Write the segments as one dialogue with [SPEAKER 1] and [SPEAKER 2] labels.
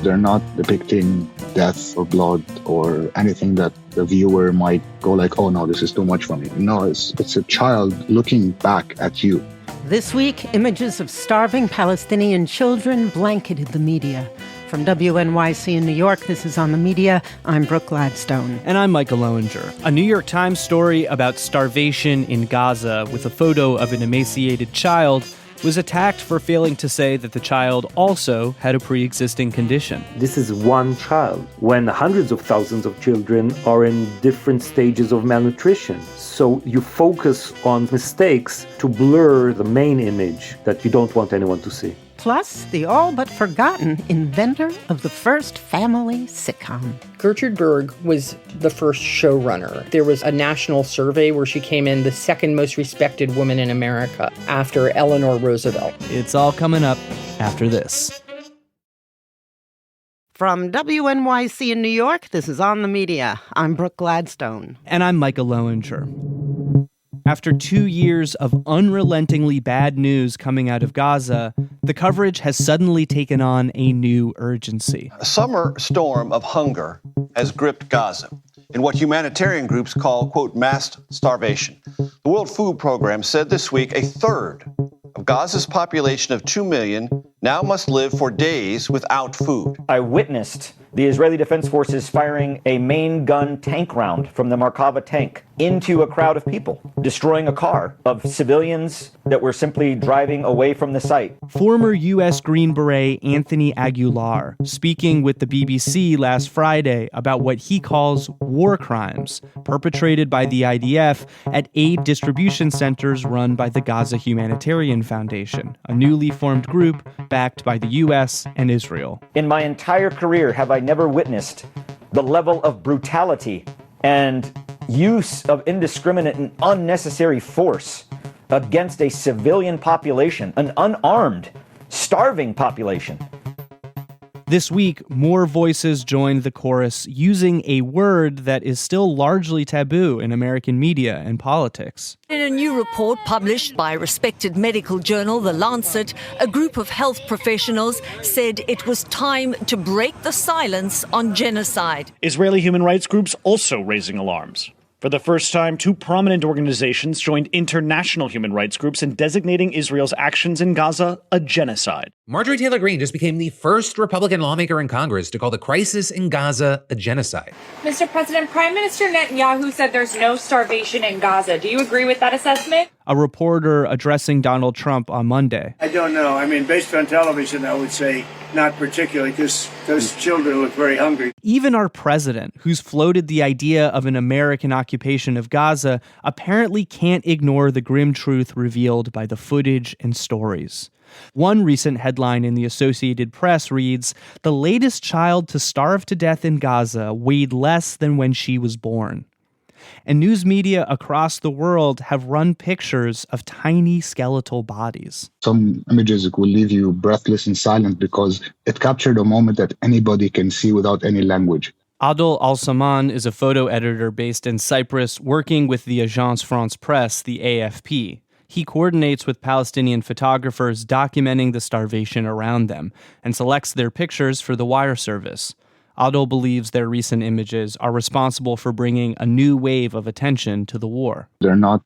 [SPEAKER 1] They're not depicting death or blood or anything that the viewer might go like, oh no, this is too much for me. No, it's a child looking back at you.
[SPEAKER 2] This week, images of starving Palestinian children blanketed the media. From WNYC in New York, this is On the Media. I'm Brooke Gladstone.
[SPEAKER 3] And I'm Micah Loewinger. A New York Times story about starvation in Gaza with a photo of an emaciated child was attacked for failing to say that the child also had a pre-existing condition.
[SPEAKER 4] This is one child, when hundreds of thousands of children are in different stages of malnutrition. So you focus on mistakes to blur the main image that you don't want anyone to see.
[SPEAKER 2] Plus, the all-but-forgotten inventor of the first family sitcom.
[SPEAKER 5] Gertrude Berg was the first showrunner. There was a national survey where she came in the second most respected woman in America after Eleanor Roosevelt.
[SPEAKER 3] It's all coming up after this.
[SPEAKER 2] From WNYC in New York, this is On the Media. I'm Brooke Gladstone.
[SPEAKER 3] And I'm Micah Loewinger. After 2 years of unrelentingly bad news coming out of Gaza, the coverage has suddenly taken on a new urgency.
[SPEAKER 6] A summer storm of hunger has gripped Gaza in what humanitarian groups call, quote, mass starvation. The World Food Program said this week a third of Gaza's population of 2 million now must live for days without food.
[SPEAKER 7] I witnessed the Israeli Defense Forces firing a main gun tank round from the Merkava tank into a crowd of people, destroying a car of civilians that were simply driving away from the site.
[SPEAKER 3] Former U.S. Green Beret Anthony Aguilar speaking with the BBC last Friday about what he calls war crimes perpetrated by the IDF at aid distribution centers run by the Gaza Humanitarian Foundation, a newly formed group backed by the U.S. and Israel.
[SPEAKER 7] In my entire career have I never witnessed the level of brutality and use of indiscriminate and unnecessary force against a civilian population, an unarmed, starving population.
[SPEAKER 3] This week, more voices joined the chorus using a word that is still largely taboo in American media and politics.
[SPEAKER 8] In a new report published by a respected medical journal, The Lancet, a group of health professionals said it was time to break the silence on genocide.
[SPEAKER 9] Israeli human rights groups also raising alarms. For the first time, two prominent organizations joined international human rights groups in designating Israel's actions in Gaza a genocide.
[SPEAKER 10] Marjorie Taylor Greene just became the first Republican lawmaker in Congress to call the crisis in Gaza a genocide.
[SPEAKER 11] Mr. President, Prime Minister Netanyahu said there's no starvation in Gaza. Do you agree with that assessment?
[SPEAKER 3] A reporter addressing Donald Trump on Monday.
[SPEAKER 12] I don't know. I mean, based on television, I would say not particularly, because those children look very hungry.
[SPEAKER 3] Even our president, who's floated the idea of an American occupation of Gaza, apparently can't ignore the grim truth revealed by the footage and stories. One recent headline in the Associated Press reads, "The latest child to starve to death in Gaza weighed less than when she was born." And news media across the world have run pictures of tiny skeletal bodies.
[SPEAKER 1] Some images will leave you breathless and silent because it captured a moment that anybody can see without any language.
[SPEAKER 3] Adel Al Salman is a photo editor based in Cyprus working with the Agence France-Press, the AFP. He coordinates with Palestinian photographers documenting the starvation around them and selects their pictures for the wire service. Adel believes their recent images are responsible for bringing a new wave of attention to the war.
[SPEAKER 1] They're not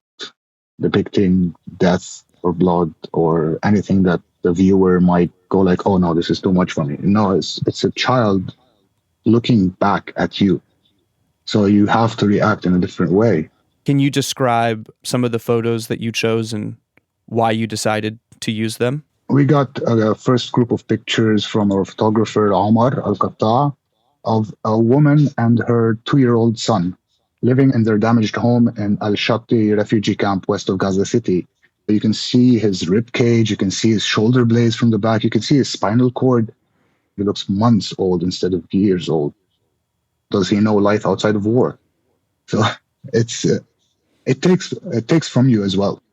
[SPEAKER 1] depicting death or blood or anything that the viewer might go like, oh no, this is too much for me. No, it's a child looking back at you. So you have to react in a different way.
[SPEAKER 3] Can you describe some of the photos that you chose and why you decided to use them?
[SPEAKER 1] We got a first group of pictures from our photographer, Omar Al-Qatta, of a woman and her 2-year-old son living in their damaged home in Al-Shatti refugee camp west of Gaza City. You can see his rib cage, you can see his shoulder blades from the back, you can see his spinal cord. He looks months old instead of years old. Does he know life outside of war? So it takes from you as well.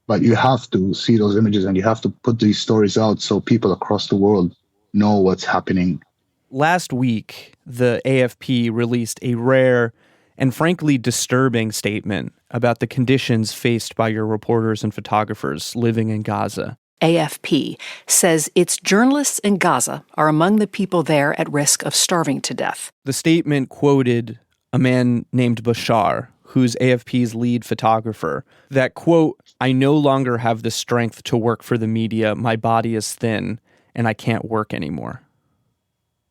[SPEAKER 1] But you have to see those images and you have to put these stories out so people across the world know what's happening.
[SPEAKER 3] Last week, the AFP released a rare and frankly disturbing statement about the conditions faced by your reporters and photographers living in Gaza.
[SPEAKER 13] AFP, says its journalists in Gaza are among the people there at risk of starving to death.
[SPEAKER 3] The statement quoted a man named Bashar, who's AFP's lead photographer, that, quote, "I no longer have the strength to work for the media. My body is thin and I can't work anymore."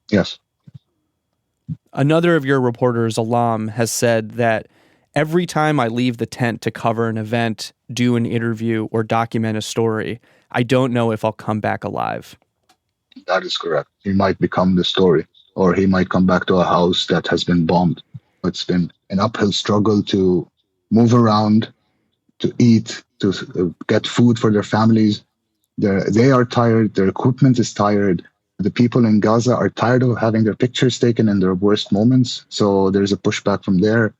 [SPEAKER 1] Yes.
[SPEAKER 3] Another of your reporters, Alam, has said that every time I leave the tent to cover an event, do an interview, or document a story, I don't know if I'll come back alive.
[SPEAKER 1] That is correct. He might become the story, or he might come back to a house that has been bombed. It's been an uphill struggle to move around, to eat, to get food for their families. They are tired. Their equipment is tired. The people in Gaza are tired of having their pictures taken in their worst moments. So there's a pushback from there.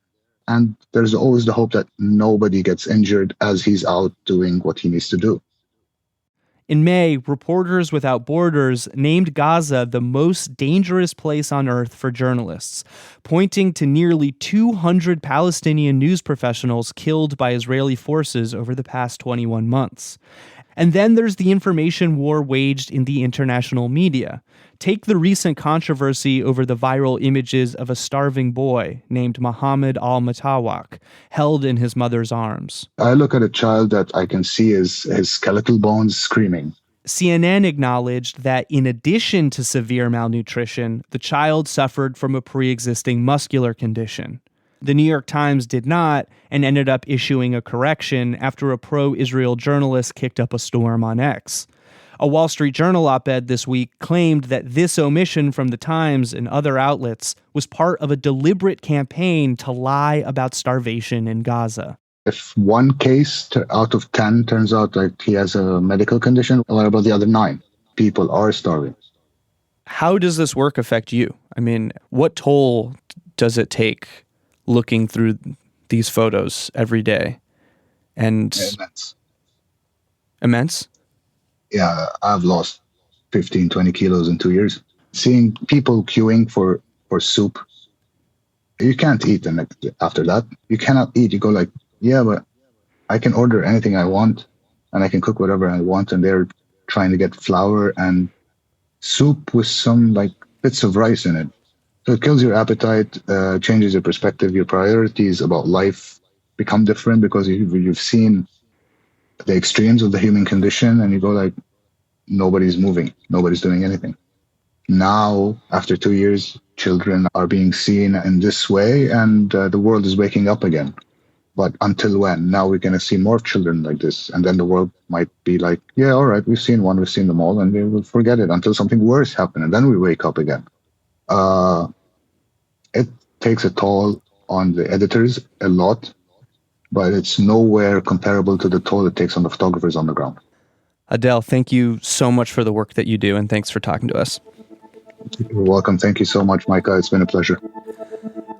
[SPEAKER 1] And there's always the hope that nobody gets injured as he's out doing what he needs to do.
[SPEAKER 3] In May, Reporters Without Borders named Gaza the most dangerous place on earth for journalists, pointing to nearly 200 Palestinian news professionals killed by Israeli forces over the past 21 months. And then there's the information war waged in the international media. Take the recent controversy over the viral images of a starving boy named Mohammed Al-Matawak, held in his mother's arms.
[SPEAKER 1] I look at a child that I can see his skeletal bones screaming.
[SPEAKER 3] CNN acknowledged that in addition to severe malnutrition, the child suffered from a pre-existing muscular condition. The New York Times did not, and ended up issuing a correction after a pro-Israel journalist kicked up a storm on X. A Wall Street Journal op-ed this week claimed that this omission from the Times and other outlets was part of a deliberate campaign to lie about starvation in Gaza.
[SPEAKER 1] If one case out of 10 turns out that he has a medical condition, what about the other 9? People are starving.
[SPEAKER 3] How does this work affect you? I mean, what toll does it take looking through these photos every day? And immense?
[SPEAKER 1] Yeah, I've lost 15, 20 kilos in 2 years. Seeing people queuing for soup, you can't eat after that. You cannot eat. You go like, yeah, but I can order anything I want and I can cook whatever I want. And they're trying to get flour and soup with some like bits of rice in it. So it kills your appetite, changes your perspective, your priorities about life become different because you've seen the extremes of the human condition and you go like, nobody's moving, nobody's doing anything. Now, after 2 years, children are being seen in this way and the world is waking up again. But until when? Now we're going to see more children like this. And then the world might be like, yeah, all right, we've seen one, we've seen them all, and we will forget it until something worse happens. And then we wake up again. It takes a toll on the editors a lot, but it's nowhere comparable to the toll it takes on the photographers on the ground.
[SPEAKER 3] Adel, thank you so much for the work that you do, and thanks for talking to us.
[SPEAKER 1] You're welcome. Thank you so much, Micah. It's been a pleasure.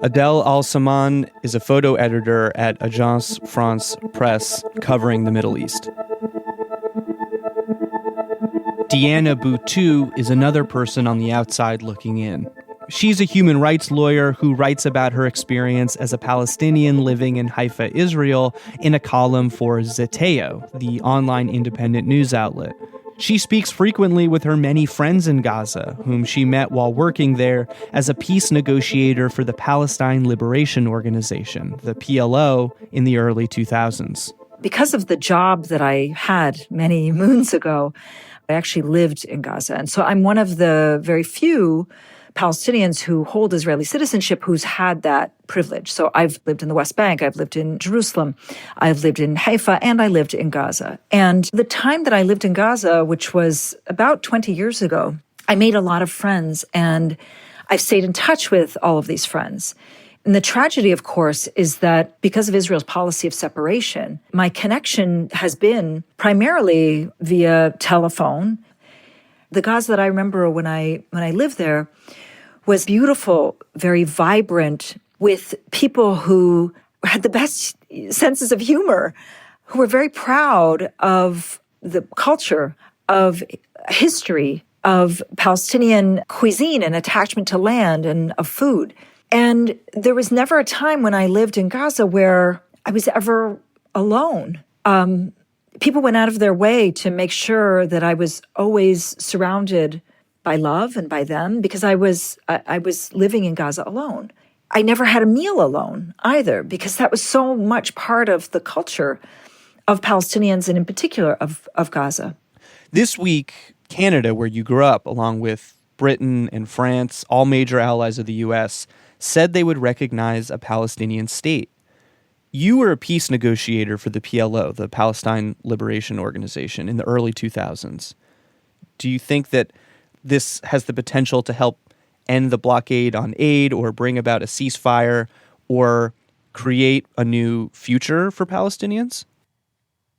[SPEAKER 3] Adel Al Salman is a photo editor at Agence France-Press covering the Middle East. Diana Buttu is another person on the outside looking in. She's a human rights lawyer who writes about her experience as a Palestinian living in Haifa, Israel, in a column for Zeteo, the online independent news outlet. She speaks frequently with her many friends in Gaza, whom she met while working there as a peace negotiator for the Palestine Liberation Organization, the PLO, in the early 2000s.
[SPEAKER 14] Because of the job that I had many moons ago, I actually lived in Gaza. And so I'm one of the very few Palestinians who hold Israeli citizenship who's had that privilege. So I've lived in the West Bank, I've lived in Jerusalem, I've lived in Haifa, and I lived in Gaza. And the time that I lived in Gaza, which was about 20 years ago, I made a lot of friends, and I've stayed in touch with all of these friends. And the tragedy, of course, is that because of Israel's policy of separation, my connection has been primarily via telephone. The Gaza that I remember when I lived there was beautiful, very vibrant, with people who had the best senses of humor, who were very proud of the culture, of history, of Palestinian cuisine and attachment to land and of food. And there was never a time when I lived in Gaza where I was ever alone. people went out of their way to make sure that I was always surrounded by love and by them, because I was living in Gaza alone. I never had a meal alone either, because that was so much part of the culture of Palestinians and in particular of Gaza.
[SPEAKER 3] This week, Canada, where you grew up, along with Britain and France, all major allies of the U.S., said they would recognize a Palestinian state. You were a peace negotiator for the PLO, the Palestine Liberation Organization, in the early 2000s. Do you think that this has the potential to help end the blockade on aid or bring about a ceasefire or create a new future for Palestinians?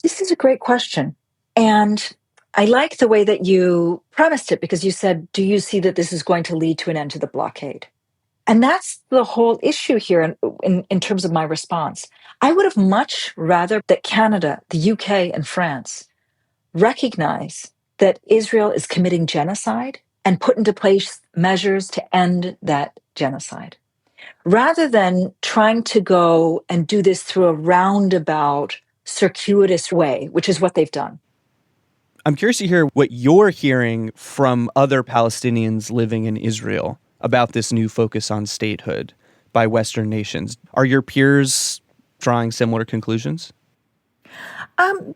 [SPEAKER 14] This is a great question. And I like the way that you premised it, because you said, do you see that this is going to lead to an end to the blockade? And that's the whole issue here in terms of my response. I would have much rather that Canada, the UK, and France recognize that Israel is committing genocide and put into place measures to end that genocide, rather than trying to go and do this through a roundabout, circuitous way, which is what they've done.
[SPEAKER 3] I'm curious to hear what you're hearing from other Palestinians living in Israel about this new focus on statehood by Western nations. Are your peers drawing similar conclusions?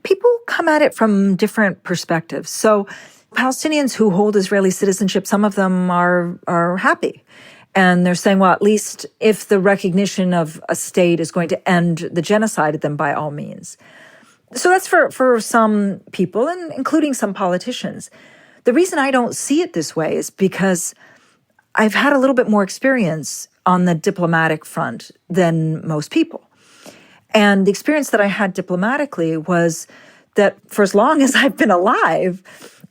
[SPEAKER 14] People come at it from different perspectives. So Palestinians who hold Israeli citizenship, some of them are happy. And they're saying, well, at least if the recognition of a state is going to end the genocide, then by all means. So that's for some people, and including some politicians. The reason I don't see it this way is because I've had a little bit more experience on the diplomatic front than most people. And the experience that I had diplomatically was that for as long as I've been alive,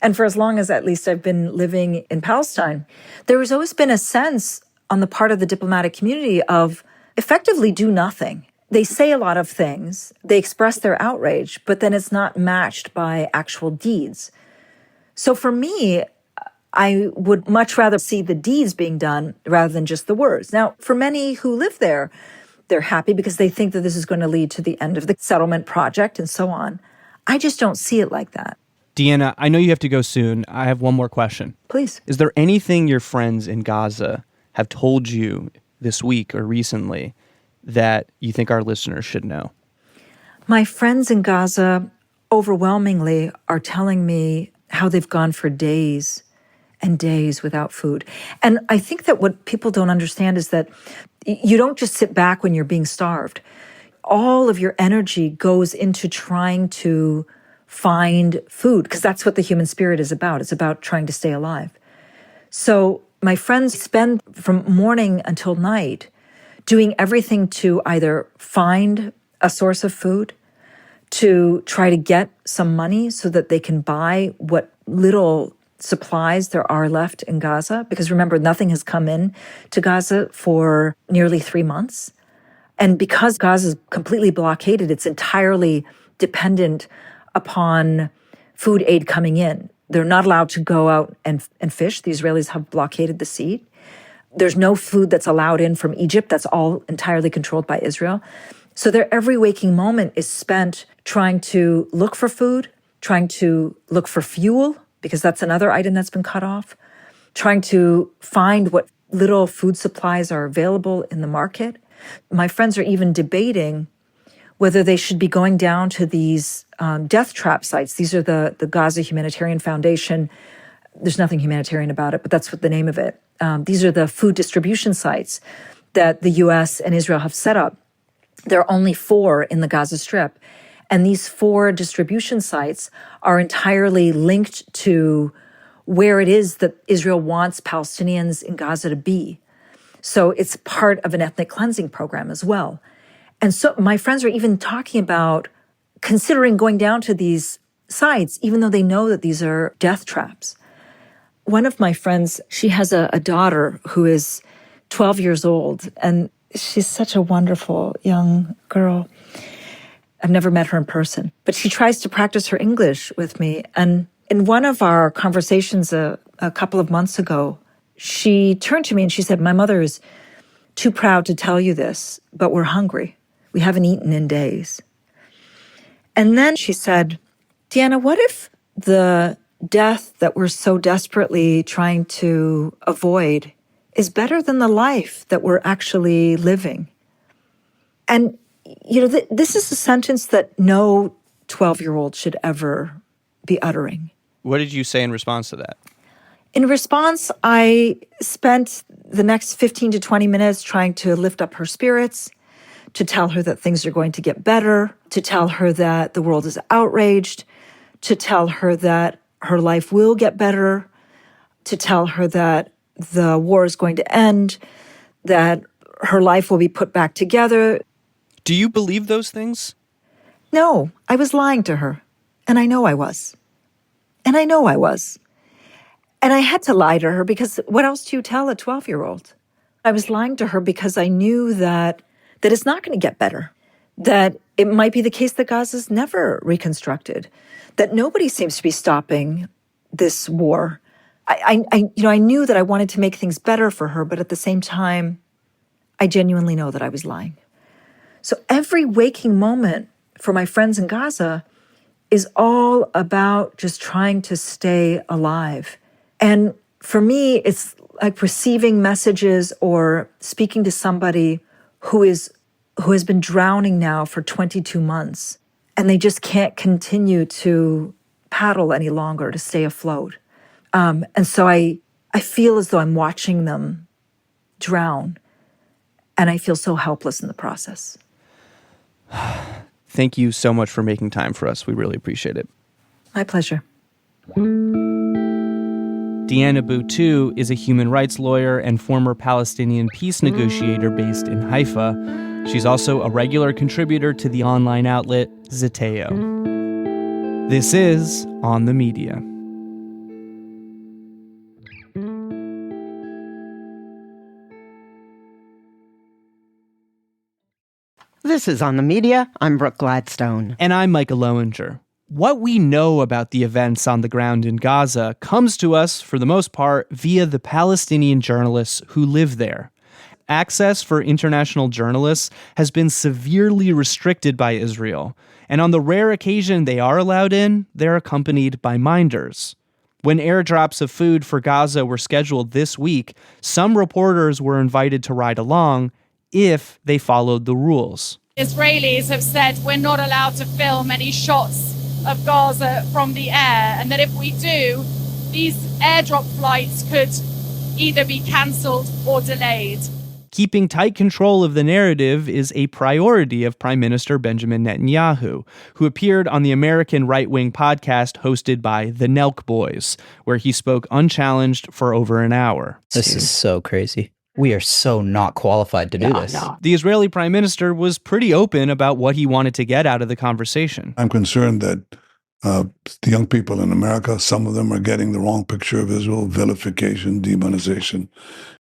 [SPEAKER 14] and for as long as at least I've been living in Palestine, there has always been a sense on the part of the diplomatic community of effectively do nothing. They say a lot of things, they express their outrage, but then it's not matched by actual deeds. So for me, I would much rather see the deeds being done rather than just the words. Now, for many who live there, they're happy because they think that this is going to lead to the end of the settlement project and so on. I just don't see it like that.
[SPEAKER 3] Deanna, I know you have to go soon. I have one more question.
[SPEAKER 14] Please.
[SPEAKER 3] Is there anything your friends in Gaza have told you this week or recently that you think our listeners should know?
[SPEAKER 14] My friends in Gaza overwhelmingly are telling me how they've gone for days and days without food. And I think that what people don't understand is that you don't just sit back when you're being starved. All of your energy goes into trying to find food, because that's what the human spirit is about. It's about trying to stay alive. So my friends spend from morning until night doing everything to either find a source of food, to try to get some money so that they can buy what little supplies there are left in Gaza. Because remember, nothing has come in to Gaza for nearly 3 months. And because Gaza is completely blockaded, it's entirely dependent upon food aid coming in. They're not allowed to go out and fish. The Israelis have blockaded the sea. There's no food that's allowed in from Egypt. That's all entirely controlled by Israel. So their every waking moment is spent trying to look for food, trying to look for fuel, because that's another item that's been cut off, trying to find what little food supplies are available in the market. My friends are even debating whether they should be going down to these death trap sites. These are the Gaza Humanitarian Foundation. There's nothing humanitarian about it, but that's what the name of it. These are the food distribution sites that the U.S. and Israel have set up. There are only 4 in the Gaza Strip. And these 4 distribution sites are entirely linked to where it is that Israel wants Palestinians in Gaza to be. So it's part of an ethnic cleansing program as well. And so my friends are even talking about considering going down to these sites, even though they know that these are death traps. One of my friends, she has a daughter who is 12 years old, and she's such a wonderful young girl. I've never met her in person, but she tries to practice her English with me. And in one of our conversations a couple of months ago, she turned to me and she said, "My mother is too proud to tell you this, but we're hungry. We haven't eaten in days." And then she said, Deanna, what if the death that we're so desperately trying to avoid is better than the life that we're actually living? And, this is a sentence that no 12-year-old should ever be uttering.
[SPEAKER 3] What did you say in response to that?
[SPEAKER 14] In response, I spent the next 15 to 20 minutes trying to lift up her spirits, to tell her that things are going to get better, to tell her that the world is outraged, to tell her that her life will get better, to tell her that the war is going to end, that her life will be put back together.
[SPEAKER 3] Do you believe those things?
[SPEAKER 14] No, I was lying to her. And I know I was. And I know I was. And I had to lie to her because what else do you tell a 12-year-old? I was lying to her because I knew that it's not going to get better, that it might be the case that Gaza's never reconstructed, that nobody seems to be stopping this war. I knew that I wanted to make things better for her, but at the same time, I genuinely know that I was lying. So every waking moment for my friends in Gaza is all about just trying to stay alive. And for me, it's like receiving messages or speaking to somebody who has been drowning now for 22 months, and they just can't continue to paddle any longer to stay afloat. And so I feel as though I'm watching them drown, and I feel so helpless in the process.
[SPEAKER 3] Thank you so much for making time for us. We really appreciate it.
[SPEAKER 14] My pleasure.
[SPEAKER 3] Diana Buttu is a human rights lawyer and former Palestinian peace negotiator based in Haifa. She's also a regular contributor to the online outlet Zeteo. This is On the Media.
[SPEAKER 2] This is On the Media. I'm Brooke Gladstone.
[SPEAKER 3] And I'm Micah Loewinger. What we know about the events on the ground in Gaza comes to us, for the most part, via the Palestinian journalists who live there. Access for international journalists has been severely restricted by Israel, and on the rare occasion they are allowed in, they're accompanied by minders. When airdrops of food for Gaza were scheduled this week, some reporters were invited to ride along if they followed the rules.
[SPEAKER 11] Israelis have said we're not allowed to film any shots of Gaza from the air, and that if we do, these airdrop flights could either be cancelled or delayed.
[SPEAKER 3] Keeping tight control of the narrative is a priority of Prime Minister Benjamin Netanyahu, who appeared on the American right-wing podcast hosted by the Nelk Boys, where he spoke unchallenged for over an hour.
[SPEAKER 15] This is so crazy. We are so not qualified to do this.
[SPEAKER 3] No. The Israeli prime minister was pretty open about what he wanted to get out of the conversation.
[SPEAKER 16] I'm concerned that the young people in America, some of them are getting the wrong picture of Israel, vilification, demonization.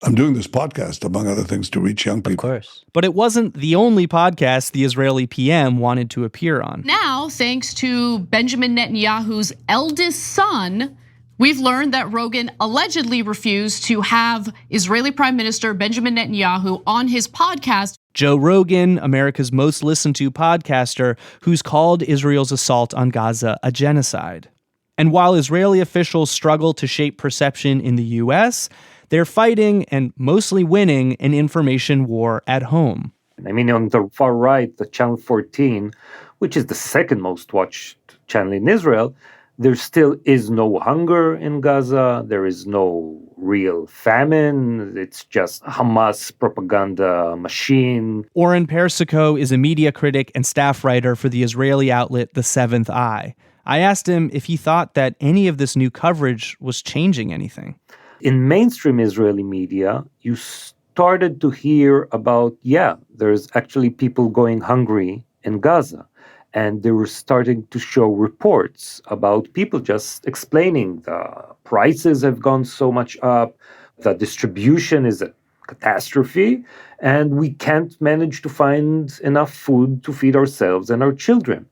[SPEAKER 16] I'm doing this podcast, among other things, to reach young people.
[SPEAKER 15] Of course.
[SPEAKER 3] But it wasn't the only podcast the Israeli PM wanted to appear on.
[SPEAKER 17] Now, thanks to Benjamin Netanyahu's eldest son, we've learned that Rogan allegedly refused to have Israeli Prime Minister Benjamin Netanyahu on his podcast.
[SPEAKER 3] Joe Rogan, America's most listened to podcaster, who's called Israel's assault on Gaza a genocide. And while Israeli officials struggle to shape perception in the U.S., they're fighting and mostly winning an information war at home.
[SPEAKER 4] I mean, on the far right, the Channel 14, which is the second most watched channel in Israel, there still is no hunger in Gaza. There is no real famine. It's just Hamas propaganda machine.
[SPEAKER 3] Oren Persico is a media critic and staff writer for the Israeli outlet The Seventh Eye. I asked him if he thought that any of this new coverage was changing anything.
[SPEAKER 4] In mainstream Israeli media, you started to hear about, there's actually people going hungry in Gaza. And they were starting to show reports about people just explaining the prices have gone so much up, the distribution is a catastrophe, and we can't manage to find enough food to feed ourselves and our children.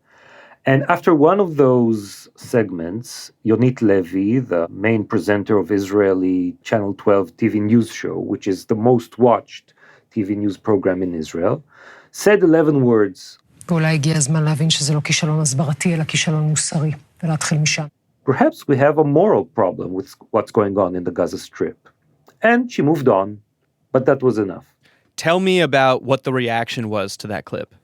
[SPEAKER 4] And after one of those segments, Yonit Levy, the main presenter of Israeli Channel 12 TV news show, which is the most watched TV news program in Israel, said 11 words.
[SPEAKER 18] ואולי הגיע הזמן להבין שזה לא כישלון הסברתי, אלא כישלון מוסרי.
[SPEAKER 4] Perhaps we have a moral problem with what's going on in the Gaza Strip. And she moved on, but that was enough.
[SPEAKER 3] Tell me about what the reaction was to that clip.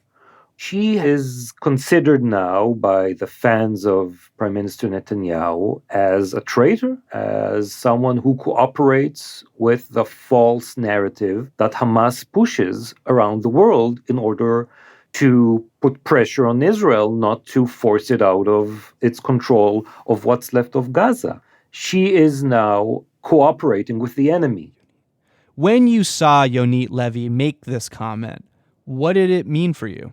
[SPEAKER 4] She is considered now by the fans of Prime Minister Netanyahu as a traitor, as someone who cooperates with the false narrative that Hamas pushes around the world in order to put pressure on Israel not to force it out of its control of what's left of Gaza. She is now cooperating with the enemy.
[SPEAKER 3] When you saw Yonit Levy make this comment, what did it mean for you?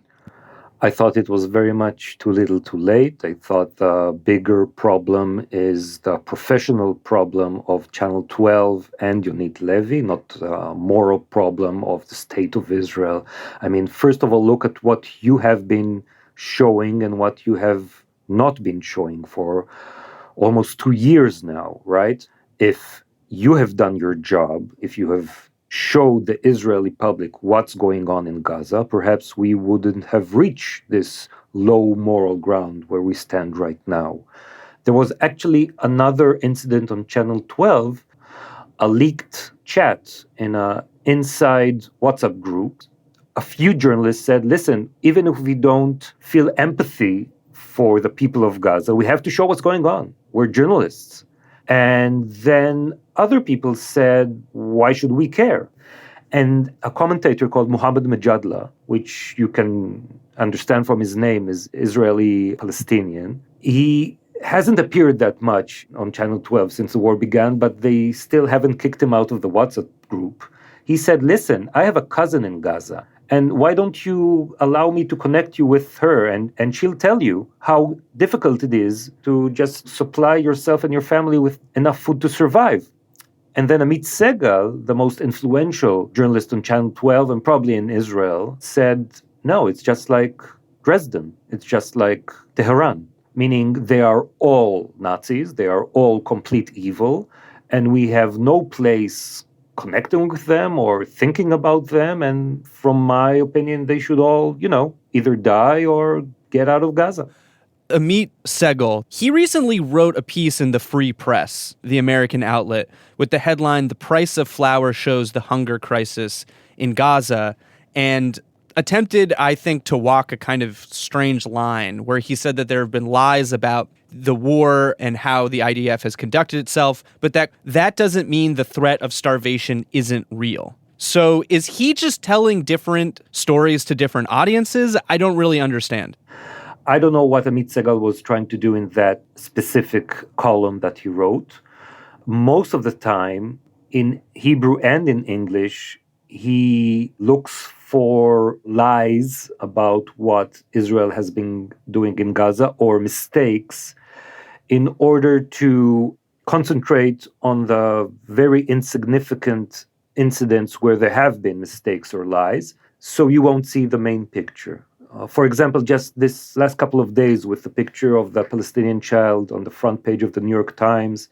[SPEAKER 4] I thought it was very much too little too late. I thought the bigger problem is the professional problem of Channel 12 and Yonit Levy, not the moral problem of the state of Israel. I mean, first of all, look at what you have been showing and what you have not been showing for almost 2 years now, right? If you have done your job, if you have showed the Israeli public what's going on in Gaza, perhaps we wouldn't have reached this low moral ground where we stand right now. There was actually another incident on Channel 12, a leaked chat in an inside WhatsApp group. A few journalists said, listen, even if we don't feel empathy for the people of Gaza, we have to show what's going on. We're journalists. And then other people said, why should we care? And a commentator called Mohammed Majadla, which you can understand from his name is Israeli Palestinian, he hasn't appeared that much on Channel 12 since the war began, but they still haven't kicked him out of the WhatsApp group. He said, listen, I have a cousin in Gaza. And why don't you allow me to connect you with her and she'll tell you how difficult it is to just supply yourself and your family with enough food to survive. And then Amit Segal, the most influential journalist on Channel 12 and probably in Israel, said, no, it's just like Dresden. It's just like Tehran, meaning they are all Nazis. They are all complete evil. And we have no place connecting with them or thinking about them. And from my opinion, they should all, either die or get out of Gaza.
[SPEAKER 3] Amit Segal, he recently wrote a piece in the Free Press, the American outlet, with the headline, "The Price of Flour Shows the Hunger Crisis in Gaza," and attempted, I think, to walk a kind of strange line where he said that there have been lies about the war and how the IDF has conducted itself, but that doesn't mean the threat of starvation isn't real. So is he just telling different stories to different audiences? I don't really understand.
[SPEAKER 4] I don't know what Amit Segal was trying to do in that specific column that he wrote. Most of the time, in Hebrew and in English, he looks for lies about what Israel has been doing in Gaza or mistakes in order to concentrate on the very insignificant incidents where there have been mistakes or lies, so you won't see the main picture. For example, just this last couple of days with the picture of the Palestinian child on the front page of the New York Times,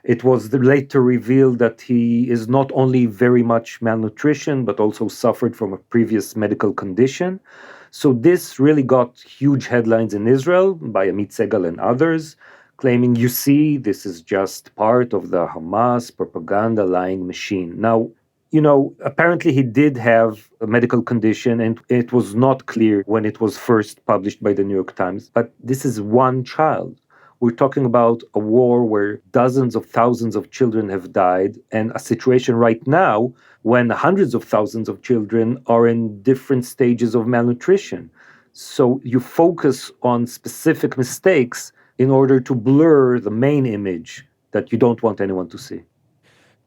[SPEAKER 4] it was later revealed that he is not only very much malnutrition, but also suffered from a previous medical condition. So this really got huge headlines in Israel by Amit Segal and others, claiming, you see, this is just part of the Hamas propaganda lying machine. Now, apparently he did have a medical condition, and it was not clear when it was first published by the New York Times. But this is one child. We're talking about a war where dozens of thousands of children have died, and a situation right now when hundreds of thousands of children are in different stages of malnutrition. So you focus on specific mistakes in order to blur the main image that you don't want anyone to see.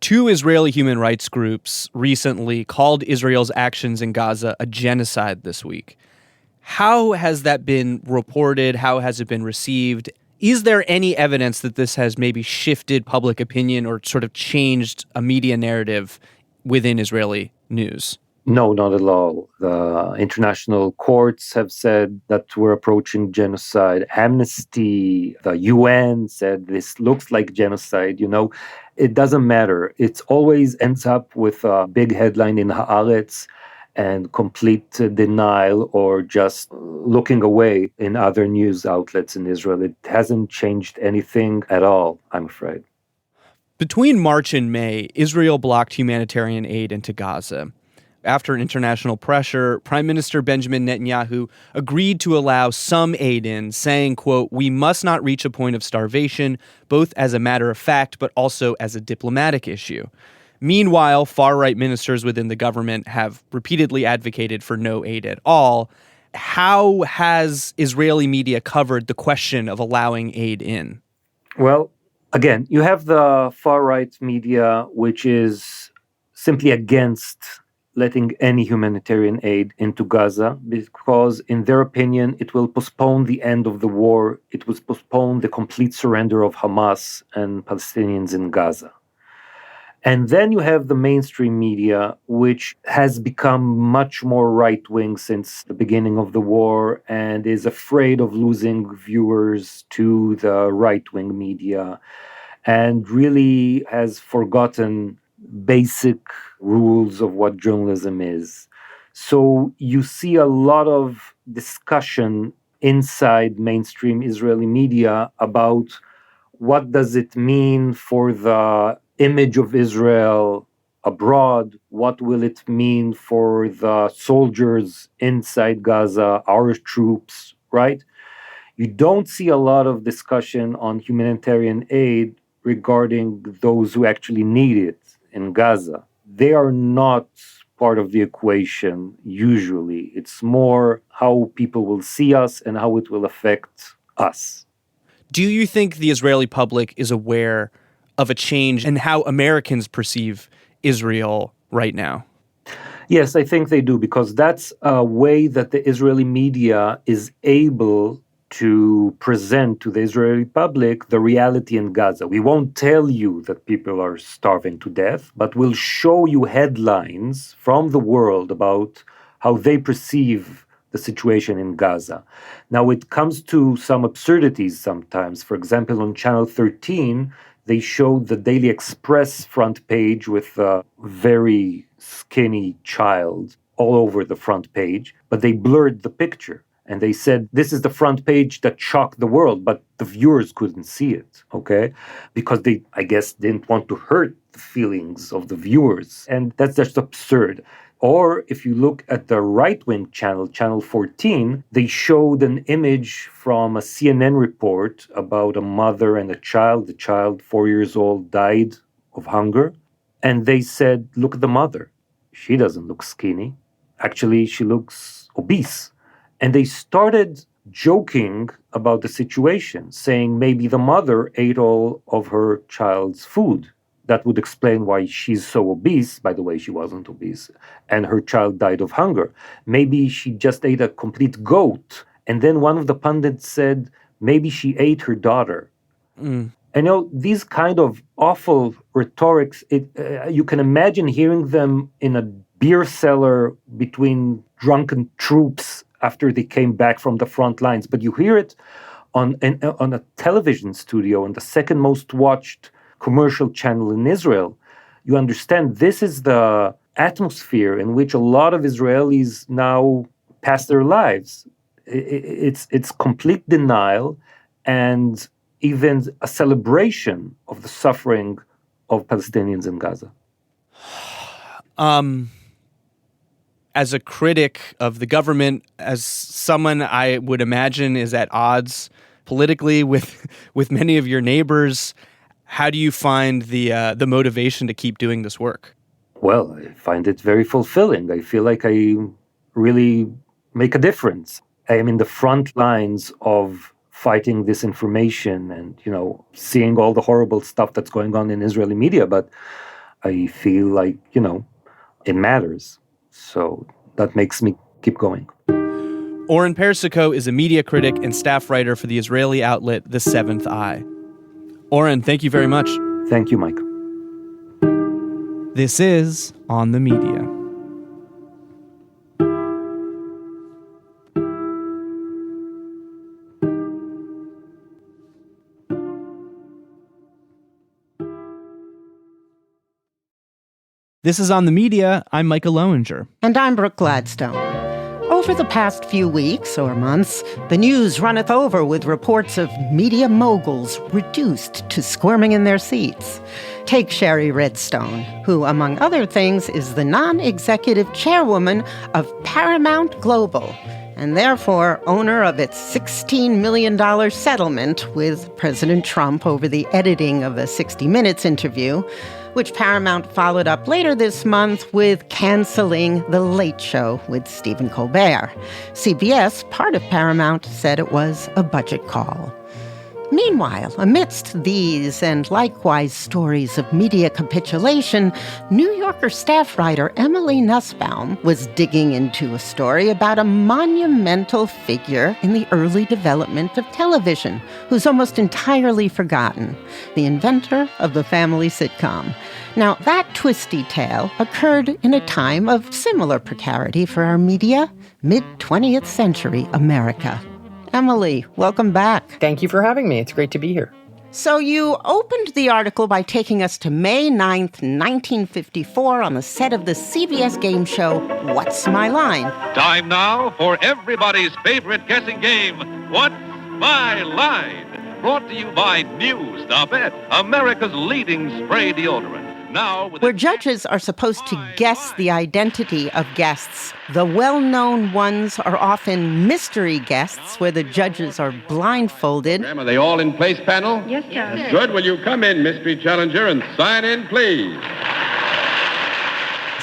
[SPEAKER 3] 2 Israeli human rights groups recently called Israel's actions in Gaza a genocide this week. How has that been reported? How has it been received? Is there any evidence that this has maybe shifted public opinion or sort of changed a media narrative within Israeli news?
[SPEAKER 4] No, not at all. The international courts have said that we're approaching genocide. Amnesty, the UN said this looks like genocide. It doesn't matter. It always ends up with a big headline in Haaretz. and complete denial or just looking away in other news outlets in Israel. It hasn't changed anything at all, I'm afraid.
[SPEAKER 3] Between March and May, Israel blocked humanitarian aid into Gaza. After international pressure, Prime Minister Benjamin Netanyahu agreed to allow some aid in, saying, quote, "We must not reach a point of starvation, both as a matter of fact, but also as a diplomatic issue." Meanwhile, far-right ministers within the government have repeatedly advocated for no aid at all. How has Israeli media covered the question of allowing aid in?
[SPEAKER 4] Well, again, you have the far-right media, which is simply against letting any humanitarian aid into Gaza because, in their opinion, it will postpone the end of the war. It will postpone the complete surrender of Hamas and Palestinians in Gaza. And then you have the mainstream media, which has become much more right-wing since the beginning of the war and is afraid of losing viewers to the right-wing media and really has forgotten basic rules of what journalism is. So you see a lot of discussion inside mainstream Israeli media about what does it mean for the image of Israel abroad? What will it mean for the soldiers inside Gaza, our troops, right? You don't see a lot of discussion on humanitarian aid regarding those who actually need it in Gaza. They are not part of the equation usually. It's more how people will see us and how it will affect us.
[SPEAKER 3] Do you think the Israeli public is aware of a change in how Americans perceive Israel right now?
[SPEAKER 4] Yes, I think they do, because that's a way that the Israeli media is able to present to the Israeli public the reality in Gaza. We won't tell you that people are starving to death, but we'll show you headlines from the world about how they perceive the situation in Gaza. Now, it comes to some absurdities sometimes. For example, on Channel 13, they showed the Daily Express front page with a very skinny child all over the front page, but they blurred the picture. And they said, this is the front page that shocked the world, but the viewers couldn't see it, okay? Because they, I guess, didn't want to hurt the feelings of the viewers. And that's just absurd. Or if you look at the right-wing channel, Channel 14, they showed an image from a CNN report about a mother and a child. The child, 4 years old, died of hunger. And they said, look at the mother. She doesn't look skinny. Actually, she looks obese. And they started joking about the situation, saying maybe the mother ate all of her child's food. That would explain why she's so obese. By the way, she wasn't obese. And her child died of hunger. Maybe she just ate a complete goat. And then one of the pundits said, maybe she ate her daughter. And these kind of awful rhetorics, you can imagine hearing them in a beer cellar between drunken troops after they came back from the front lines. But you hear it on a television studio, on the second most watched commercial channel in Israel. You understand this is the atmosphere in which a lot of Israelis now pass their lives. It's complete denial and even a celebration of the suffering of Palestinians in Gaza.
[SPEAKER 3] As a critic of the government, as someone I would imagine is at odds politically with many of your neighbors, how do you find the motivation to keep doing this work?
[SPEAKER 4] Well, I find it very fulfilling. I feel like I really make a difference. I am in the front lines of fighting disinformation and, seeing all the horrible stuff that's going on in Israeli media, but I feel like, it matters. So that makes me keep going.
[SPEAKER 3] Oren Persico is a media critic and staff writer for the Israeli outlet The Seventh Eye. Oren, thank you very much.
[SPEAKER 4] Thank you, Mike.
[SPEAKER 3] This is On the Media. This is On the Media. I'm Micah Loewinger.
[SPEAKER 2] And I'm Brooke Gladstone. Over the past few weeks or months, the news runneth over with reports of media moguls reduced to squirming in their seats. Take Sherry Redstone, who, among other things, is the non-executive chairwoman of Paramount Global, and therefore owner of its $16 million settlement with President Trump over the editing of a 60 Minutes interview, which Paramount followed up later this month with canceling The Late Show with Stephen Colbert. CBS, part of Paramount, said it was a budget call. Meanwhile, amidst these and likewise stories of media capitulation, New Yorker staff writer Emily Nussbaum was digging into a story about a monumental figure in the early development of television, who's almost entirely forgotten, the inventor of the family sitcom. Now, that twisty tale occurred in a time of similar precarity for our media, mid-20th century America. Emily, welcome back.
[SPEAKER 5] Thank you for having me. It's great to be here.
[SPEAKER 2] So you opened the article by taking us to May 9th, 1954 on the set of the CBS game show, What's My Line?
[SPEAKER 18] Time now for everybody's favorite guessing game, What's My Line? Brought to you by New Stop It, America's leading spray deodorant. Now,
[SPEAKER 2] where judges are supposed to guess the identity of guests. The well-known ones are often mystery guests, where the judges are blindfolded.
[SPEAKER 19] Are they all in place, panel?
[SPEAKER 20] Yes, sir.
[SPEAKER 19] Good. Will you come in, mystery challenger, and sign in, please?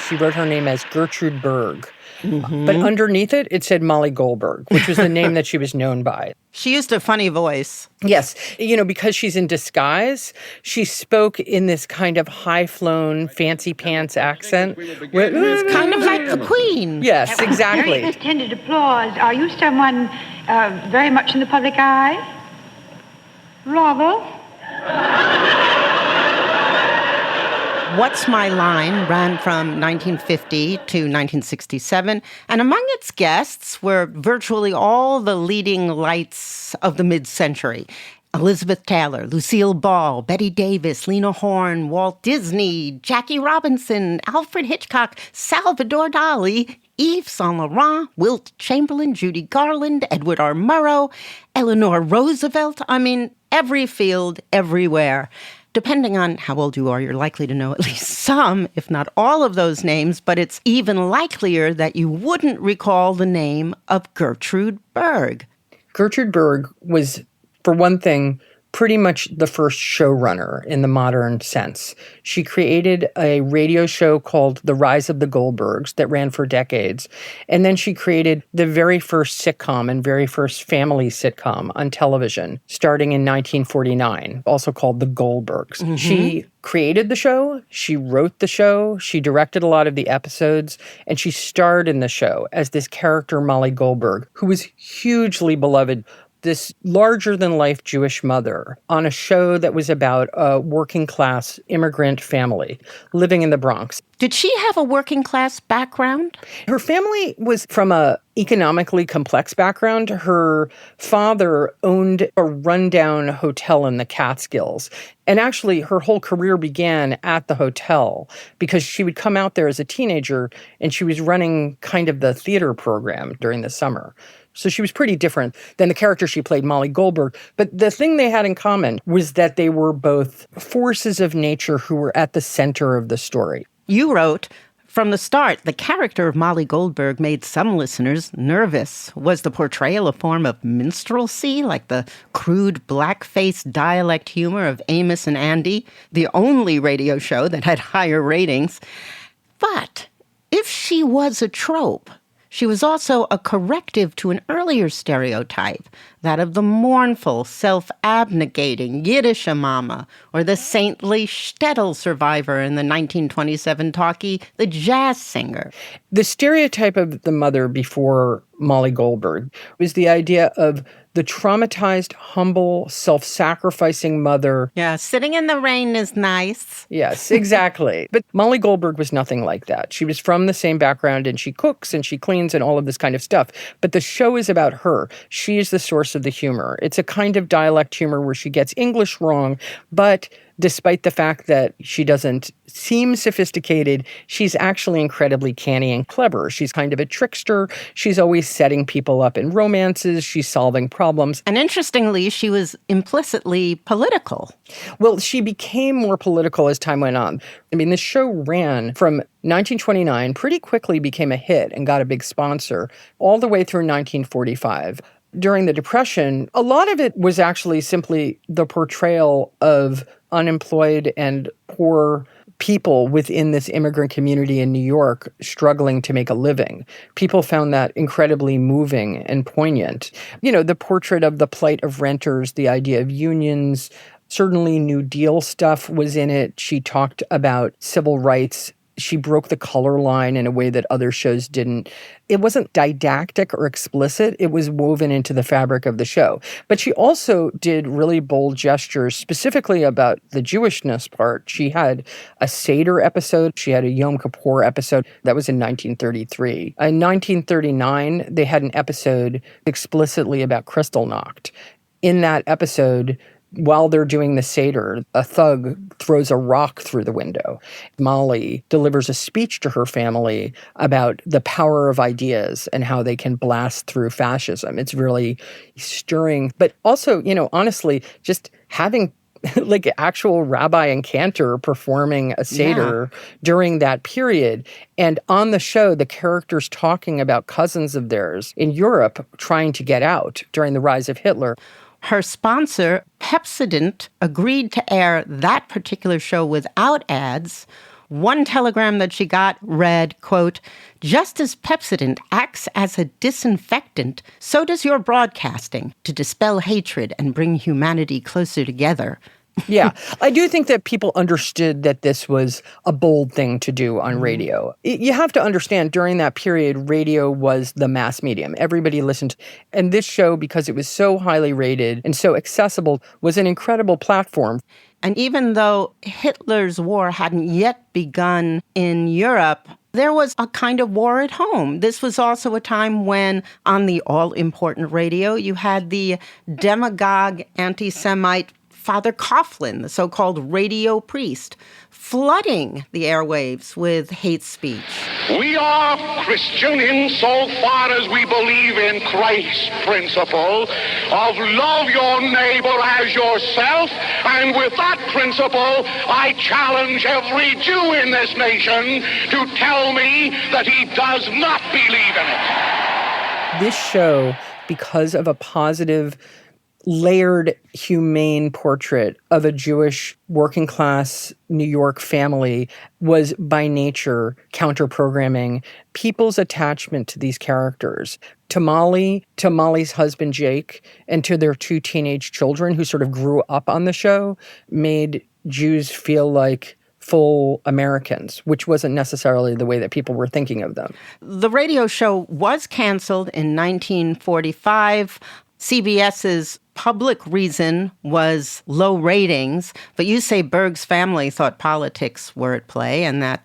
[SPEAKER 5] She wrote her name as Gertrude Berg. Mm-hmm. But underneath it, it said Molly Goldberg, which was the name that she was known by.
[SPEAKER 2] She used a funny voice.
[SPEAKER 5] Yes. Because she's in disguise, she spoke in this kind of high-flown, fancy-pants accent.
[SPEAKER 2] It's kind of like the Queen.
[SPEAKER 5] Yes, exactly.
[SPEAKER 20] Very extended applause. Are you someone very much in the public eye? Rather.
[SPEAKER 2] What's My Line ran from 1950 to 1967, and among its guests were virtually all the leading lights of the mid-century. Elizabeth Taylor, Lucille Ball, Betty Davis, Lena Horne, Walt Disney, Jackie Robinson, Alfred Hitchcock, Salvador Dali, Yves Saint Laurent, Wilt Chamberlain, Judy Garland, Edward R. Murrow, Eleanor Roosevelt. I mean, every field, everywhere. Depending on how old you are, you're likely to know at least some, if not all of those names, but it's even likelier that you wouldn't recall the name of Gertrude Berg.
[SPEAKER 5] Gertrude Berg was, for one thing, pretty much the first showrunner in the modern sense. She created a radio show called The Rise of the Goldbergs that ran for decades. And then she created the very first sitcom and very first family sitcom on television, starting in 1949, also called The Goldbergs. Mm-hmm. She created the show, she wrote the show, she directed a lot of the episodes, and she starred in the show as this character, Molly Goldberg, who was hugely beloved. This larger-than-life Jewish mother on a show that was about a working-class immigrant family living in the Bronx.
[SPEAKER 2] Did she have a working-class background?
[SPEAKER 5] Her family was from a economically complex background. Her father owned a rundown hotel in the Catskills. And actually, her whole career began at the hotel because she would come out there as a teenager and she was running kind of the theater program during the summer. So she was pretty different than the character she played, Molly Goldberg. But the thing they had in common was that they were both forces of nature who were at the center of the story.
[SPEAKER 2] You wrote, from the start, the character of Molly Goldberg made some listeners nervous. Was the portrayal a form of minstrelsy, like the crude blackface dialect humor of Amos and Andy, the only radio show that had higher ratings? But if she was a trope, she was also a corrective to an earlier stereotype, that of the mournful, self-abnegating Yiddish mama, or the saintly shtetl survivor in the 1927 talkie, The Jazz Singer.
[SPEAKER 5] The stereotype of the mother before Molly Goldberg was the idea of the traumatized, humble, self-sacrificing mother.
[SPEAKER 2] Yeah, sitting in the rain is nice.
[SPEAKER 5] Yes, exactly. But Molly Goldberg was nothing like that. She was from the same background, and she cooks and she cleans and all of this kind of stuff. But the show is about her. She is the source of the humor. It's a kind of dialect humor where she gets English wrong, but despite the fact that she doesn't seem sophisticated, she's actually incredibly canny and clever. She's kind of a trickster. She's always setting people up in romances. She's solving problems.
[SPEAKER 2] And interestingly, she was implicitly political.
[SPEAKER 5] Well, she became more political as time went on. I mean, this show ran from 1929, pretty quickly became a hit and got a big sponsor, all the way through 1945. During the Depression, a lot of it was actually simply the portrayal of unemployed and poor people within this immigrant community in New York struggling to make a living. People found that incredibly moving and poignant. You know, the portrait of the plight of renters, the idea of unions, certainly New Deal stuff was in it. She talked about civil rights. She broke the color line in a way that other shows didn't. It wasn't didactic or explicit. It was woven into the fabric of the show. But she also did really bold gestures, specifically about the Jewishness part. She had a Seder episode. She had a Yom Kippur episode. That was in 1933. In 1939, they had an episode explicitly about Kristallnacht. In that episode, while they're doing the Seder, a thug throws a rock through the window. Molly delivers a speech to her family about the power of ideas and how they can blast through fascism. It's really stirring. But also, you know, honestly, just having like actual rabbi and cantor performing a Seder during that period. And on the show, the characters talking about cousins of theirs in Europe trying to get out during the rise of Hitler.
[SPEAKER 2] Her sponsor, Pepsodent, agreed to air that particular show without ads. One telegram that she got read, quote, "Just as Pepsodent acts as a disinfectant, so does your broadcasting to dispel hatred and bring humanity closer together."
[SPEAKER 5] Yeah, I do think that people understood that this was a bold thing to do on radio. You have to understand, during that period, radio was the mass medium. Everybody listened. And this show, because it was so highly rated and so accessible, was an incredible platform.
[SPEAKER 2] And even though Hitler's war hadn't yet begun in Europe, there was a kind of war at home. This was also a time when, on the all-important radio, you had the demagogue anti-Semite Father Coughlin, the so-called radio priest, flooding the airwaves with hate speech.
[SPEAKER 21] We are Christian insofar as we believe in Christ's principle of love your neighbor as yourself, and with that principle, I challenge every Jew in this nation to tell me that he does not believe in it.
[SPEAKER 5] This show, because of a positive, layered, humane portrait of a Jewish working-class New York family, was by nature counter-programming people's attachment to these characters. To Molly, to Molly's husband Jake, and to their two teenage children who sort of grew up on the show, made Jews feel like full Americans, which wasn't necessarily the way that people were thinking of them.
[SPEAKER 2] The radio show was canceled in 1945. CBS's public reason was low ratings, but you say Berg's family thought politics were at play, and that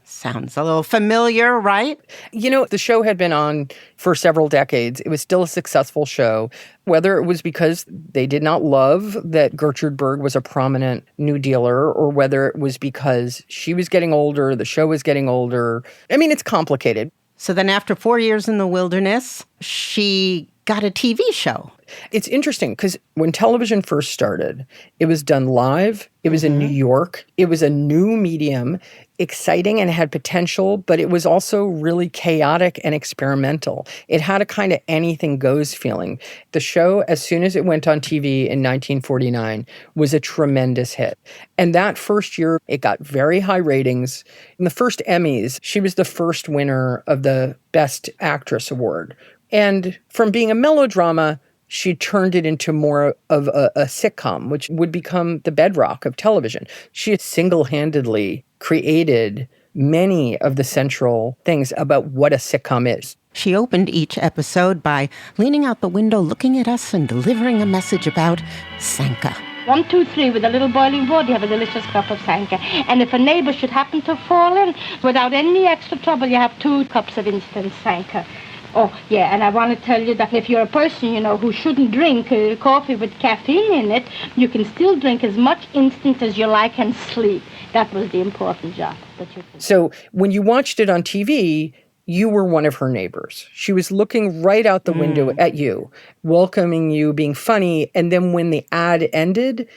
[SPEAKER 2] sounds a little familiar, right?
[SPEAKER 5] You know, the show had been on for several decades. It was still a successful show, whether it was because they did not love that Gertrude Berg was a prominent New Dealer, or whether it was because she was getting older, the show was getting older. I mean, it's complicated.
[SPEAKER 2] So then after 4 years in the wilderness, she got a TV show.
[SPEAKER 5] It's interesting because when television first started, it was done live. It was in New York. It was a new medium, exciting and had potential, but it was also really chaotic and experimental. It had a kind of anything goes feeling. The show, as soon as it went on TV in 1949, was a tremendous hit. And that first year, it got very high ratings. In the first Emmys, she was the first winner of the Best Actress Award. And from being a melodrama, she turned it into more of a sitcom, which would become the bedrock of television. She had single-handedly created many of the central things about what a sitcom is.
[SPEAKER 2] She opened each episode by leaning out the window, looking at us and delivering a message about Sanka.
[SPEAKER 20] 1, 2, 3, with a little boiling water, you have a delicious cup of Sanka. And if a neighbor should happen to fall in, without any extra trouble, you have 2 cups of instant Sanka. Oh, yeah, and I want to tell you that if you're a person, who shouldn't drink coffee with caffeine in it, you can still drink as much instant as you like and sleep. That was the important job.
[SPEAKER 5] So when you watched it on TV, you were one of her neighbors. She was looking right out the window at you, welcoming you, being funny. And then when the ad ended,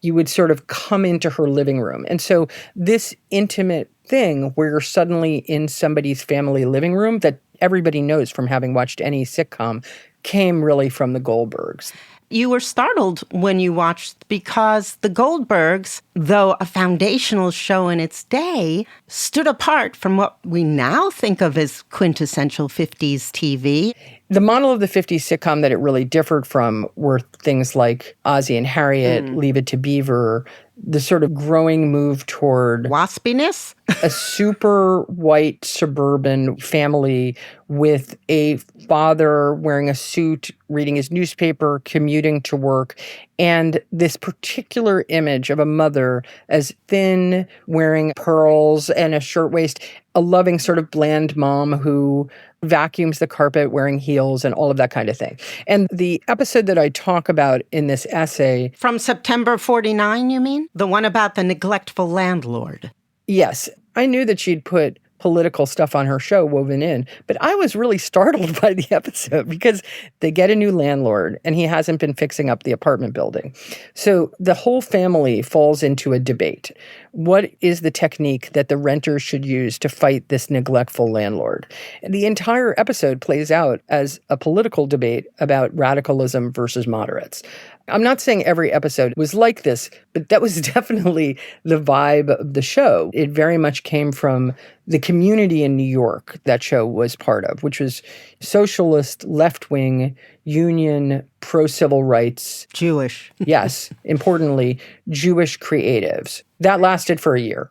[SPEAKER 5] you would sort of come into her living room. And so this intimate thing where you're suddenly in somebody's family living room that everybody knows from having watched any sitcom came really from the Goldbergs.
[SPEAKER 2] You were startled when you watched because the Goldbergs, though a foundational show in its day, stood apart from what we now think of as quintessential 50s TV.
[SPEAKER 5] The model of the 50s sitcom that it really differed from were things like Ozzie and Harriet, Leave It to Beaver, the sort of growing move toward
[SPEAKER 2] waspiness,
[SPEAKER 5] a super white suburban family with a father wearing a suit, reading his newspaper, commuting to work, and this particular image of a mother as thin, wearing pearls and a shirtwaist, a loving sort of bland mom who vacuums the carpet wearing heels and all of that kind of thing. And the episode that I talk about in this essay...
[SPEAKER 2] From September 49, you mean? The one about the neglectful landlord.
[SPEAKER 5] Yes. I knew that she'd put political stuff on her show woven in, but I was really startled by the episode because they get a new landlord and he hasn't been fixing up the apartment building. So the whole family falls into a debate. What is the technique that the renters should use to fight this neglectful landlord? And the entire episode plays out as a political debate about radicalism versus moderates. I'm not saying every episode was like this, but that was definitely the vibe of the show. It very much came from the community in New York that show was part of, which was socialist, left-wing, union, pro-civil rights.
[SPEAKER 2] Jewish.
[SPEAKER 5] Yes, importantly, Jewish creatives. That lasted for a year.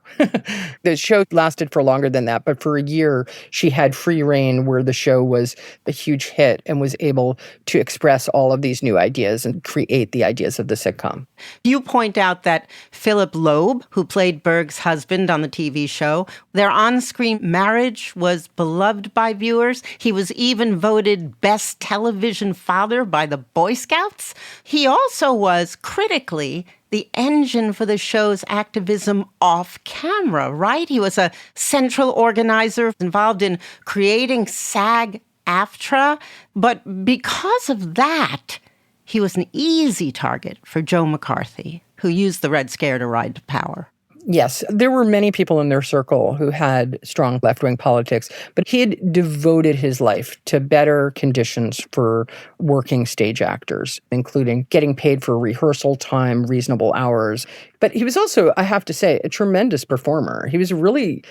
[SPEAKER 5] The show lasted for longer than that, but for a year, she had free reign where the show was a huge hit and was able to express all of these new ideas and create the ideas of the sitcom.
[SPEAKER 2] You point out that Philip Loeb, who played Berg's husband on the TV show, their on-screen marriage was beloved by viewers. He was even voted best television father by the Boy Scouts. He also was, critically, the engine for the show's activism off camera, right? He was a central organizer involved in creating SAG-AFTRA. But because of that, he was an easy target for Joe McCarthy, who used the Red Scare to ride to power.
[SPEAKER 5] Yes, there were many people in their circle who had strong left-wing politics, but he had devoted his life to better conditions for working stage actors, including getting paid for rehearsal time, reasonable hours. But he was also, I have to say, a tremendous performer. He was a really,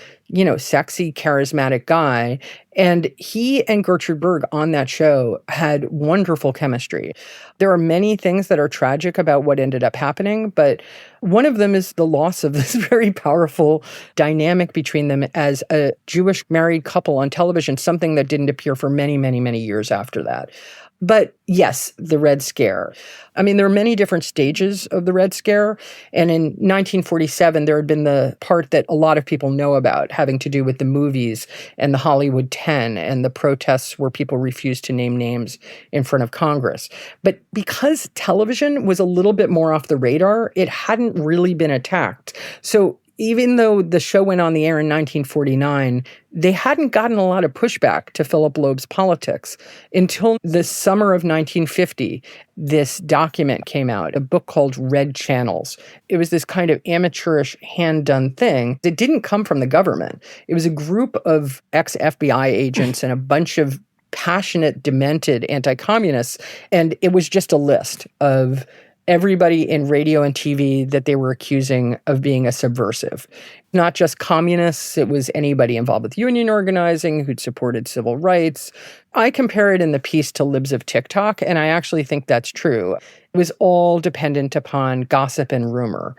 [SPEAKER 5] sexy, charismatic guy. And he and Gertrude Berg on that show had wonderful chemistry. There are many things that are tragic about what ended up happening, but one of them is the loss of this very powerful dynamic between them as a Jewish married couple on television, something that didn't appear for many, many, many years after that. But yes, the Red Scare. I mean, there are many different stages of the Red Scare. And in 1947, there had been the part that a lot of people know about, having to do with the movies and the Hollywood 10 and the protests where people refused to name names in front of Congress. But because television was a little bit more off the radar, it hadn't really been attacked. So even though the show went on the air in 1949, they hadn't gotten a lot of pushback to Philip Loeb's politics until the summer of 1950. This document came out, a book called Red Channels. It was this kind of amateurish, hand-done thing. It didn't come from the government. It was a group of ex-FBI agents and a bunch of passionate, demented anti-communists, and it was just a list of everybody in radio and TV that they were accusing of being a subversive. Not just communists, it was anybody involved with union organizing who'd supported civil rights. I compare it in the piece to Libs of TikTok, and I actually think that's true. It was all dependent upon gossip and rumor.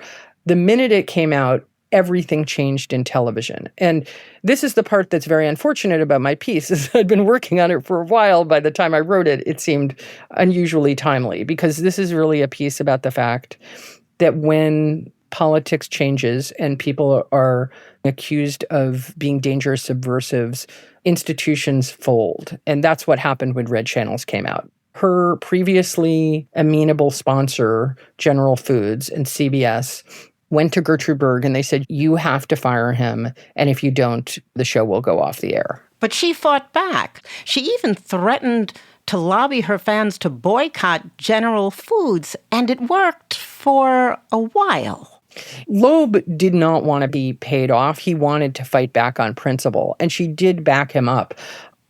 [SPEAKER 5] The minute it came out, everything changed in television. And this is the part that's very unfortunate about my piece, is I'd been working on it for a while. By the time I wrote it, it seemed unusually timely, because this is really a piece about the fact that when politics changes and people are accused of being dangerous subversives, institutions fold. And that's what happened when Red Channels came out. Her previously amenable sponsor, General Foods and CBS, went to Gertrude Berg and they said, you have to fire him. And if you don't, the show will go off the air.
[SPEAKER 2] But she fought back. She even threatened to lobby her fans to boycott General Foods, and it worked for a while.
[SPEAKER 5] Loeb did not want to be paid off. He wanted to fight back on principle, and she did back him up.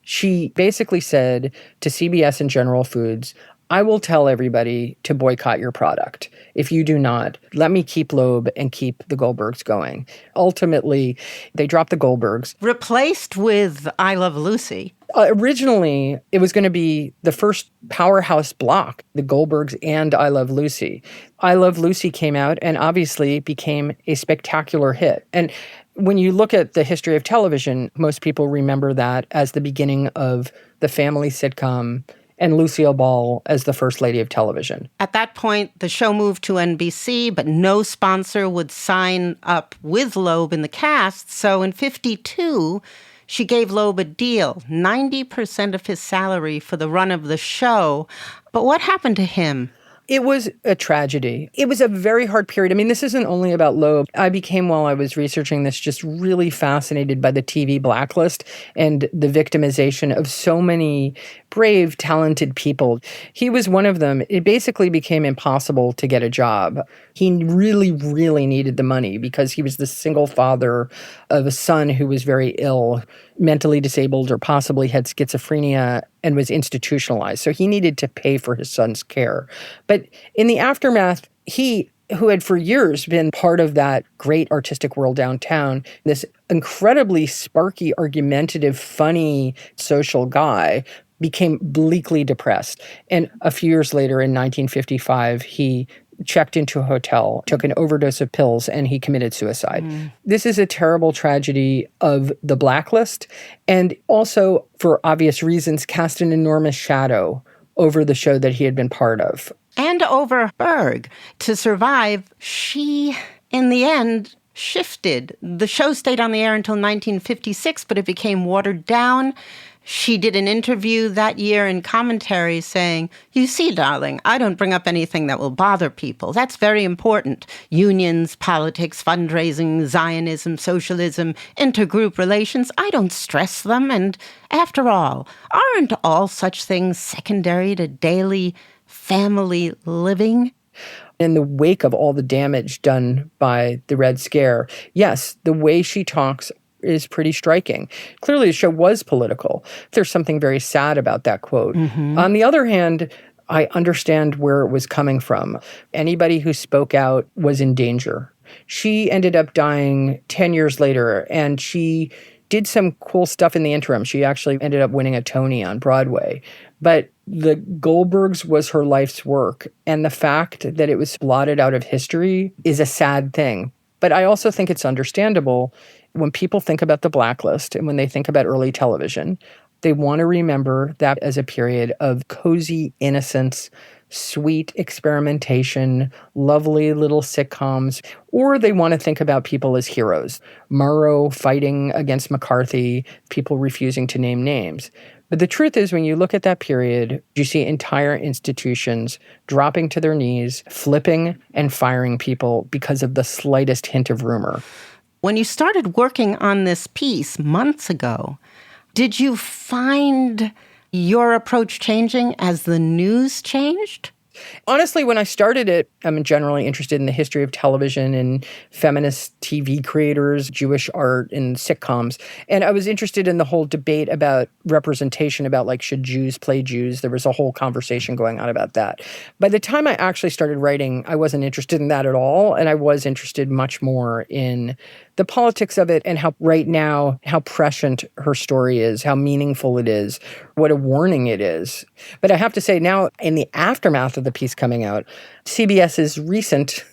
[SPEAKER 5] She basically said to CBS and General Foods, I will tell everybody to boycott your product. If you do not, let me keep Loeb and keep the Goldbergs going. Ultimately, they dropped the Goldbergs.
[SPEAKER 2] Replaced with I Love Lucy.
[SPEAKER 5] Originally, it was going to be the first powerhouse block, the Goldbergs and I Love Lucy. I Love Lucy came out and obviously became a spectacular hit. And when you look at the history of television, most people remember that as the beginning of the family sitcom and Lucille Ball as the first lady of television.
[SPEAKER 2] At that point, the show moved to NBC, but no sponsor would sign up with Loeb in the cast. So in 1952, she gave Loeb a deal, 90% of his salary for the run of the show. But what happened to him?
[SPEAKER 5] It was a tragedy. It was a very hard period. I mean, this isn't only about Loeb. I became, while I was researching this, just really fascinated by the TV blacklist and the victimization of so many brave, talented people. He was one of them. It basically became impossible to get a job. He really, really needed the money because he was the single father of a son who was very ill, mentally disabled, or possibly had schizophrenia and was institutionalized. So he needed to pay for his son's care. But in the aftermath, he, who had for years been part of that great artistic world downtown, this incredibly sparky, argumentative, funny social guy, became bleakly depressed. And a few years later, in 1955, he checked into a hotel, took an overdose of pills, and he committed suicide. This is a terrible tragedy of the blacklist, and also, for obvious reasons, cast an enormous shadow over the show that he had been part of.
[SPEAKER 2] And over Berg. To survive, she, in the end, shifted. The show stayed on the air until 1956, but it became watered down. She did an interview that year in commentary saying, you see, darling, I don't bring up anything that will bother people. That's very important. Unions, politics, fundraising, Zionism, socialism, intergroup relations, I don't stress them. And after all, aren't all such things secondary to daily family living?
[SPEAKER 5] In the wake of all the damage done by the Red Scare, yes, the way she talks is pretty striking. Clearly, the show was political. There's something very sad about that quote. On the other hand, I understand where it was coming from. Anybody who spoke out was in danger. She ended up dying 10 years later, and she did some cool stuff in the interim. She actually ended up winning a Tony on Broadway. But the Goldbergs was her life's work, and the fact that it was blotted out of history is a sad thing. But I also think it's understandable when people think about the blacklist and when they think about early television, they want to remember that as a period of cozy innocence, sweet experimentation, lovely little sitcoms, or they want to think about people as heroes. Murrow fighting against McCarthy, people refusing to name names. But the truth is, when you look at that period, you see entire institutions dropping to their knees, flipping and firing people because of the slightest hint of rumor.
[SPEAKER 2] When you started working on this piece months ago, did you find your approach changing as the news changed?
[SPEAKER 5] Honestly, when I started it, I'm generally interested in the history of television and feminist TV creators, Jewish art, and sitcoms. And I was interested in the whole debate about representation, about like, should Jews play Jews? There was a whole conversation going on about that. By the time I actually started writing, I wasn't interested in that at all. And I was interested much more in the politics of it and how right now, how prescient her story is, how meaningful it is, what a warning it is. But I have to say now, in the aftermath of of the piece coming out. CBS's recent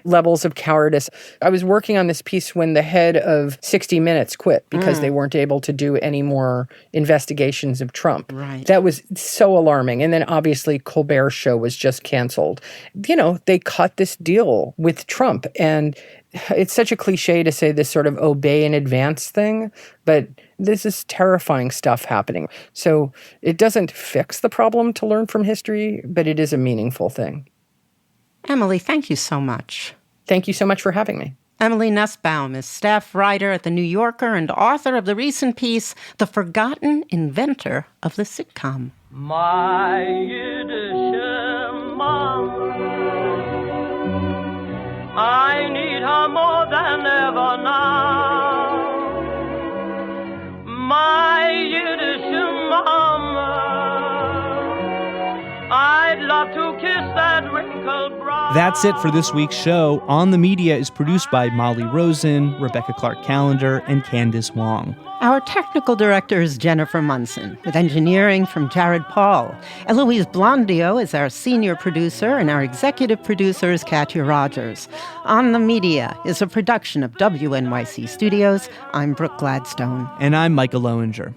[SPEAKER 5] levels of cowardice. I was working on this piece when the head of 60 Minutes quit because they weren't able to do any more investigations of Trump.
[SPEAKER 2] Right.
[SPEAKER 5] That was so alarming. And then obviously Colbert's show was just canceled. You know, they cut this deal with Trump. And it's such a cliche to say this sort of obey in advance thing, but this is terrifying stuff happening. So it doesn't fix the problem to learn from history, but it is a meaningful thing.
[SPEAKER 2] Emily, thank you so much.
[SPEAKER 5] Thank you so much for having me.
[SPEAKER 2] Emily Nussbaum is staff writer at The New Yorker and author of the recent piece, The Forgotten Inventor of the Sitcom.
[SPEAKER 6] My Yiddish mama, I need her more than ever now. My Yiddish mama, I'd love to kiss that wrinkled brow.
[SPEAKER 3] That's it for this week's show. On the Media is produced by Molly Rosen, Rebecca Clark-Callender, and Candace Wong.
[SPEAKER 2] Our technical director is Jennifer Munson, with engineering from Jared Paul. Eloise Blondio is our senior producer, and our executive producer is Katya Rogers. On the Media is a production of WNYC Studios. I'm Brooke Gladstone.
[SPEAKER 3] And I'm Micah Loewinger.